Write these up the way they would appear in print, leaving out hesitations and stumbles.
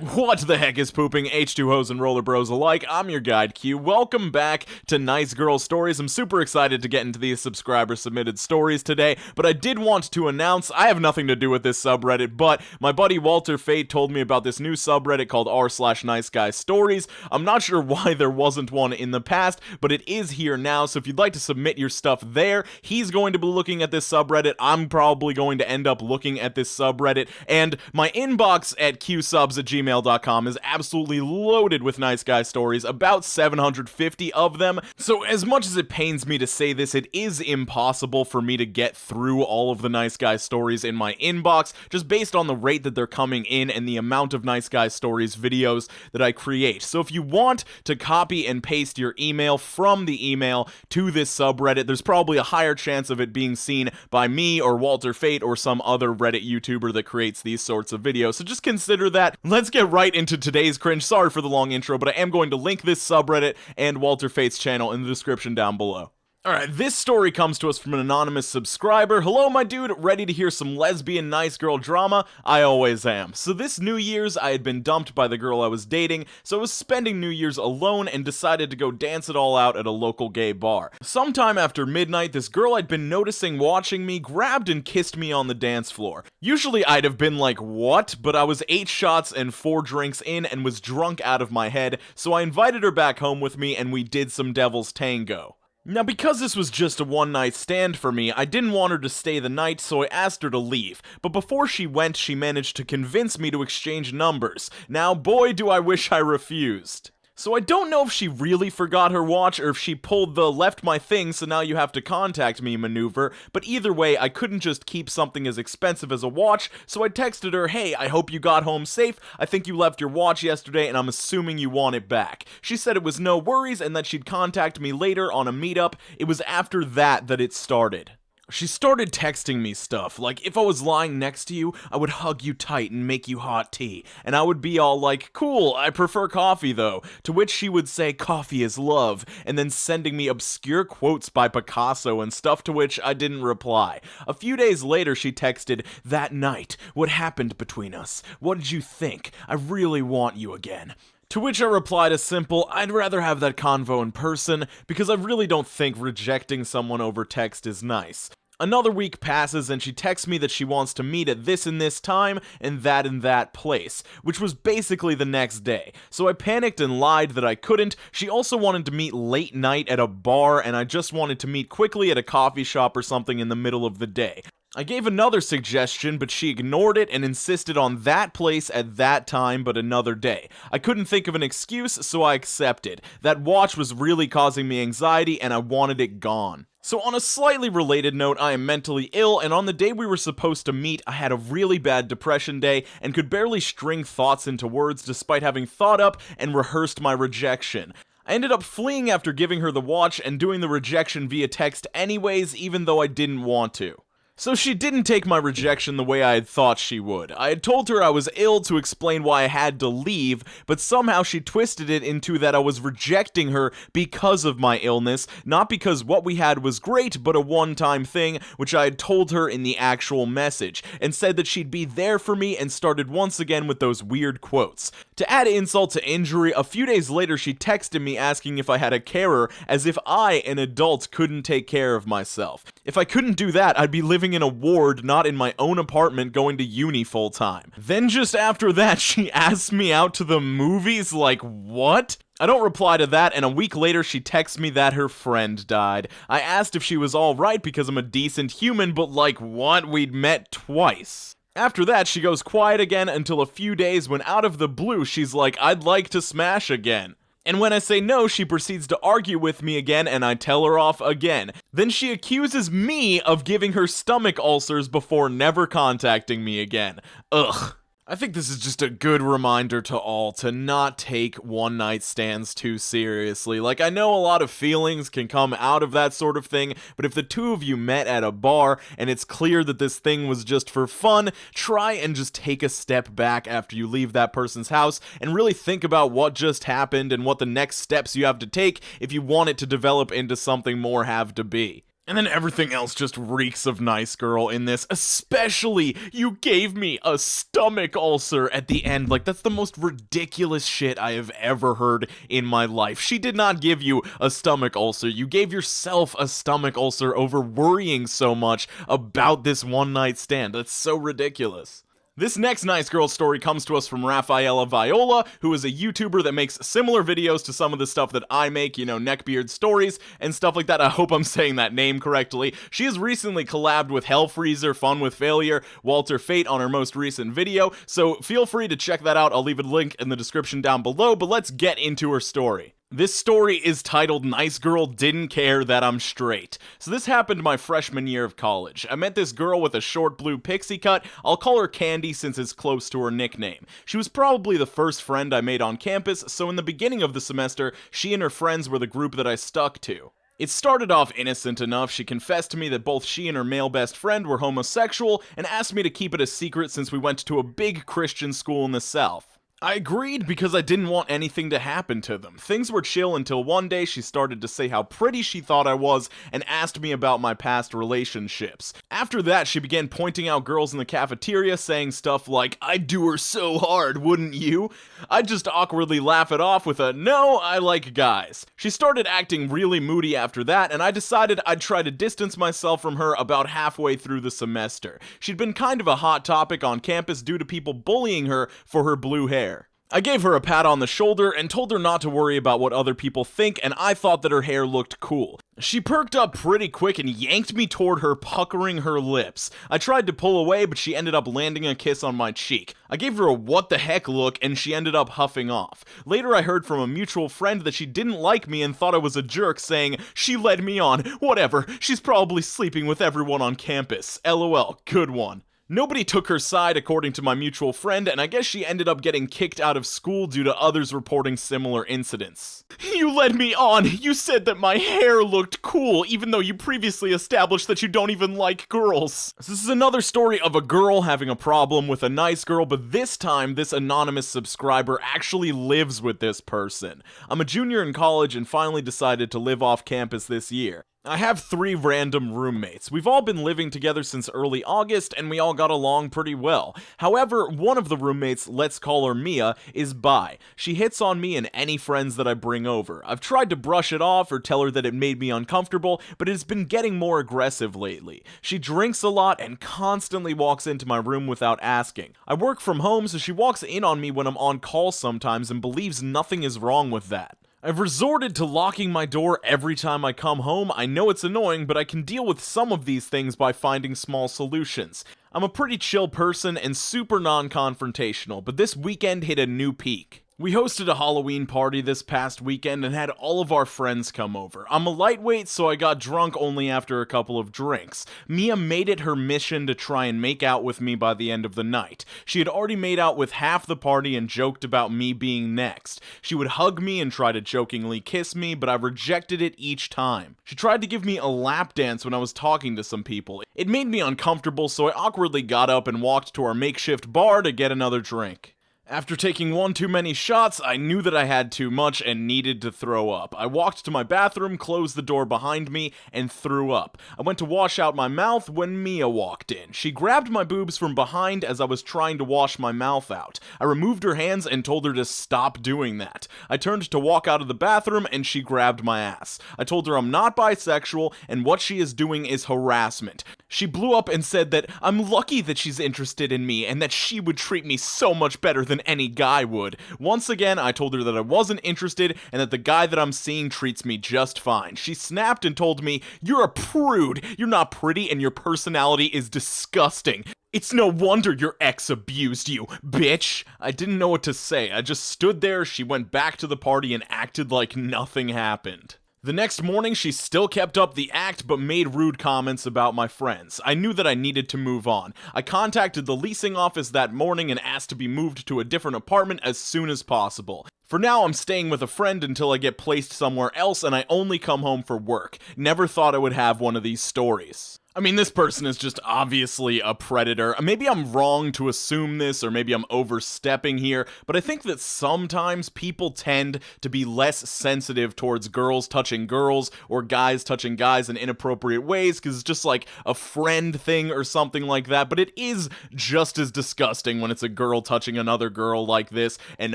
What the heck is pooping, H2Os and roller bros alike? I'm your guide Q. Welcome back to Nice Girl Stories. I'm super excited to get into these subscriber submitted stories today, but I did want to announce I have nothing to do with this subreddit, but my buddy Walter Fate told me about this new subreddit called r/NiceGuyStories. I'm not sure why there wasn't one in the past, but it is here now, so if you'd like to submit your stuff there, he's going to be looking at this subreddit. I'm probably going to end up looking at this subreddit, and my inbox at qsubs@gmail.com is absolutely loaded with nice guy stories, about 750 of them. So as much as it pains me to say this, it is impossible for me to get through all of the nice guy stories in my inbox, just based on the rate that they're coming in and the amount of nice guy stories videos that I create. So if you want to copy and paste your email from the email to this subreddit, there's probably a higher chance of it being seen by me or Walter Fate or some other Reddit YouTuber that creates these sorts of videos. So just consider that. Let's get right into today's cringe. Sorry for the long intro, but I am going to link this subreddit and Walter Fate's channel in the description down below. Alright, this story comes to us from an anonymous subscriber. Hello, my dude, ready to hear some lesbian nice girl drama? I always am. So this New Year's, I had been dumped by the girl I was dating, so I was spending New Year's alone and decided to go dance it all out at a local gay bar. Sometime after midnight, this girl I'd been noticing watching me grabbed and kissed me on the dance floor. Usually I'd have been like, what? But I was 8 shots and 4 drinks in and was drunk out of my head, so I invited her back home with me and we did some devil's tango. Now, because this was just a one-night stand for me, I didn't want her to stay the night, so I asked her to leave. But before she went, she managed to convince me to exchange numbers. Now, boy, do I wish I refused. So I don't know if she really forgot her watch or if she pulled the left my thing so now you have to contact me maneuver, but either way, I couldn't just keep something as expensive as a watch, so I texted her, hey, I hope you got home safe, I think you left your watch yesterday and I'm assuming you want it back. She said it was no worries and that she'd contact me later on a meetup. It was after that it started. She started texting me stuff, like if I was lying next to you, I would hug you tight and make you hot tea, and I would be all like, cool, I prefer coffee though, to which she would say coffee is love, and then sending me obscure quotes by Picasso and stuff to which I didn't reply. A few days later she texted, that night, what happened between us? What did you think? I really want you again. To which I replied a simple, I'd rather have that convo in person, because I really don't think rejecting someone over text is nice. Another week passes and she texts me that she wants to meet at this and this time and that place, which was basically the next day. So I panicked and lied that I couldn't. She also wanted to meet late night at a bar and I just wanted to meet quickly at a coffee shop or something in the middle of the day. I gave another suggestion, but she ignored it and insisted on that place at that time, but another day. I couldn't think of an excuse, so I accepted. That watch was really causing me anxiety, and I wanted it gone. So on a slightly related note, I am mentally ill, and on the day we were supposed to meet, I had a really bad depression day, and could barely string thoughts into words despite having thought up and rehearsed my rejection. I ended up fleeing after giving her the watch and doing the rejection via text anyways, even though I didn't want to. So she didn't take my rejection the way I had thought she would. I had told her I was ill to explain why I had to leave, but somehow she twisted it into that I was rejecting her because of my illness, not because what we had was great, but a one-time thing, which I had told her in the actual message, and said that she'd be there for me and started once again with those weird quotes. To add insult to injury, a few days later she texted me asking if I had a carer, as if I, an adult, couldn't take care of myself. If I couldn't do that, I'd be living in a ward, not in my own apartment going to uni full time. Then just after that, she asked me out to the movies, like what? I don't reply to that, and a week later she texts me that her friend died. I asked if she was alright because I'm a decent human, but like what? We'd met twice. After that, she goes quiet again until a few days when out of the blue she's like, I'd like to smash again. And when I say no, she proceeds to argue with me again and I tell her off again. Then she accuses me of giving her stomach ulcers before never contacting me again. Ugh. I think this is just a good reminder to all to not take one-night stands too seriously. Like, I know a lot of feelings can come out of that sort of thing, but if the two of you met at a bar and it's clear that this thing was just for fun, try and just take a step back after you leave that person's house and really think about what just happened and what the next steps you have to take if you want it to develop into something more have to be. And then everything else just reeks of nice girl in this, especially you gave me a stomach ulcer at the end. Like, that's the most ridiculous shit I have ever heard in my life. She did not give you a stomach ulcer. You gave yourself a stomach ulcer over worrying so much about this one night stand. That's so ridiculous. This next nice girl story comes to us from Rafaela Viola, who is a YouTuber that makes similar videos to some of the stuff that I make, you know, neckbeard stories and stuff like that. I hope I'm saying that name correctly. She has recently collabed with Hellfreezer, Fun with Failure, Walter Fate on her most recent video, so feel free to check that out. I'll leave a link in the description down below, but let's get into her story. This story is titled Nice Girl Didn't Care That I'm Straight. So this happened my freshman year of college. I met this girl with a short blue pixie cut. I'll call her Candy since it's close to her nickname. She was probably the first friend I made on campus, so in the beginning of the semester, she and her friends were the group that I stuck to. It started off innocent enough. She confessed to me that both she and her male best friend were homosexual and asked me to keep it a secret since we went to a big Christian school in the South. I agreed because I didn't want anything to happen to them. Things were chill until one day she started to say how pretty she thought I was and asked me about my past relationships. After that, she began pointing out girls in the cafeteria, saying stuff like, "I'd do her so hard, wouldn't you?" I'd just awkwardly laugh it off with a, "No, I like guys." She started acting really moody after that, and I decided I'd try to distance myself from her about halfway through the semester. She'd been kind of a hot topic on campus due to people bullying her for her blue hair. I gave her a pat on the shoulder and told her not to worry about what other people think, and I thought that her hair looked cool. She perked up pretty quick and yanked me toward her, puckering her lips. I tried to pull away, but she ended up landing a kiss on my cheek. I gave her a what the heck look, and she ended up huffing off. Later I heard from a mutual friend that she didn't like me and thought I was a jerk, saying, "She led me on, whatever, she's probably sleeping with everyone on campus. LOL, good one." Nobody took her side according to my mutual friend, and I guess she ended up getting kicked out of school due to others reporting similar incidents. "You led me on! You said that my hair looked cool, even though you previously established that you don't even like girls." This is another story of a girl having a problem with a nice girl, but this time, this anonymous subscriber actually lives with this person. I'm a junior in college and finally decided to live off campus this year. I have 3 random roommates. We've all been living together since early August, and we all got along pretty well. However, one of the roommates, let's call her Mia, is bi. She hits on me and any friends that I bring over. I've tried to brush it off or tell her that it made me uncomfortable, but it's been getting more aggressive lately. She drinks a lot and constantly walks into my room without asking. I work from home, so she walks in on me when I'm on call sometimes and believes nothing is wrong with that. I've resorted to locking my door every time I come home. I know it's annoying, but I can deal with some of these things by finding small solutions. I'm a pretty chill person and super non-confrontational, but this weekend hit a new peak. We hosted a Halloween party this past weekend and had all of our friends come over. I'm a lightweight, so I got drunk only after a couple of drinks. Mia made it her mission to try and make out with me by the end of the night. She had already made out with half the party and joked about me being next. She would hug me and try to jokingly kiss me, but I rejected it each time. She tried to give me a lap dance when I was talking to some people. It made me uncomfortable, so I awkwardly got up and walked to our makeshift bar to get another drink. After taking one too many shots, I knew that I had too much and needed to throw up. I walked to my bathroom, closed the door behind me, and threw up. I went to wash out my mouth when Mia walked in. She grabbed my boobs from behind as I was trying to wash my mouth out. I removed her hands and told her to stop doing that. I turned to walk out of the bathroom and she grabbed my ass. I told her I'm not bisexual and what she is doing is harassment. She blew up and said that I'm lucky that she's interested in me and that she would treat me so much better than any guy would. Once again, I told her that I wasn't interested and that the guy that I'm seeing treats me just fine. She snapped and told me, "You're a prude. You're not pretty and your personality is disgusting. It's no wonder your ex abused you, bitch." I didn't know what to say. I just stood there. She went back to the party and acted like nothing happened. The next morning, she still kept up the act, but made rude comments about my friends. I knew that I needed to move on. I contacted the leasing office that morning and asked to be moved to a different apartment as soon as possible. For now, I'm staying with a friend until I get placed somewhere else, and I only come home for work. Never thought I would have one of these stories. I mean, this person is just obviously a predator. Maybe I'm wrong to assume this, or maybe I'm overstepping here, but I think that sometimes people tend to be less sensitive towards girls touching girls, or guys touching guys in inappropriate ways, because it's just like a friend thing or something like that, but it is just as disgusting when it's a girl touching another girl like this, and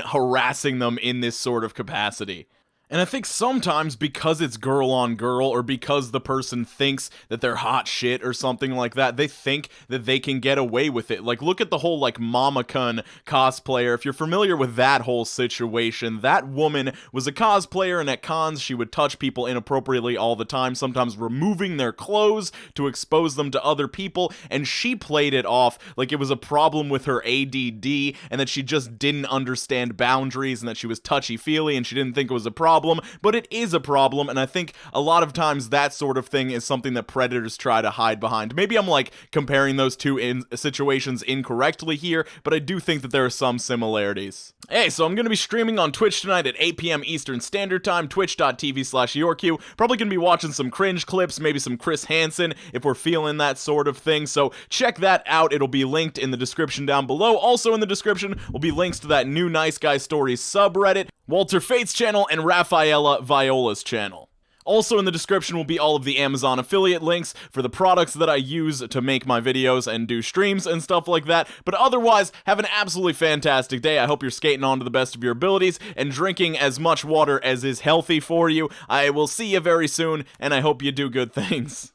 harassing them in this sort of capacity. And I think sometimes because it's girl on girl, or because the person thinks that they're hot shit or something like that, they think that they can get away with it. Like, look at the whole, like, Mama-kun cosplayer. If you're familiar with that whole situation, that woman was a cosplayer, and at cons, she would touch people inappropriately all the time, sometimes removing their clothes to expose them to other people, and she played it off like it was a problem with her ADD, and that she just didn't understand boundaries, and that she was touchy-feely, and she didn't think it was a problem. But it is a problem, and I think a lot of times that sort of thing is something that predators try to hide behind. Maybe I'm like comparing those two situations incorrectly here, but I do think that there are some similarities. Hey, so I'm going to be streaming on Twitch tonight at 8 p.m. Eastern Standard Time, twitch.tv/Yorku. Probably going to be watching some cringe clips, maybe some Chris Hansen, if we're feeling that sort of thing, so check that out. It'll be linked in the description down below. Also in the description will be links to that new Nice Guy Stories subreddit, Walter Fate's channel, and Rafaela Viola's channel. Also in the description will be all of the Amazon affiliate links for the products that I use to make my videos and do streams and stuff like that. But otherwise, have an absolutely fantastic day. I hope you're skating on to the best of your abilities and drinking as much water as is healthy for you. I will see you very soon, and I hope you do good things.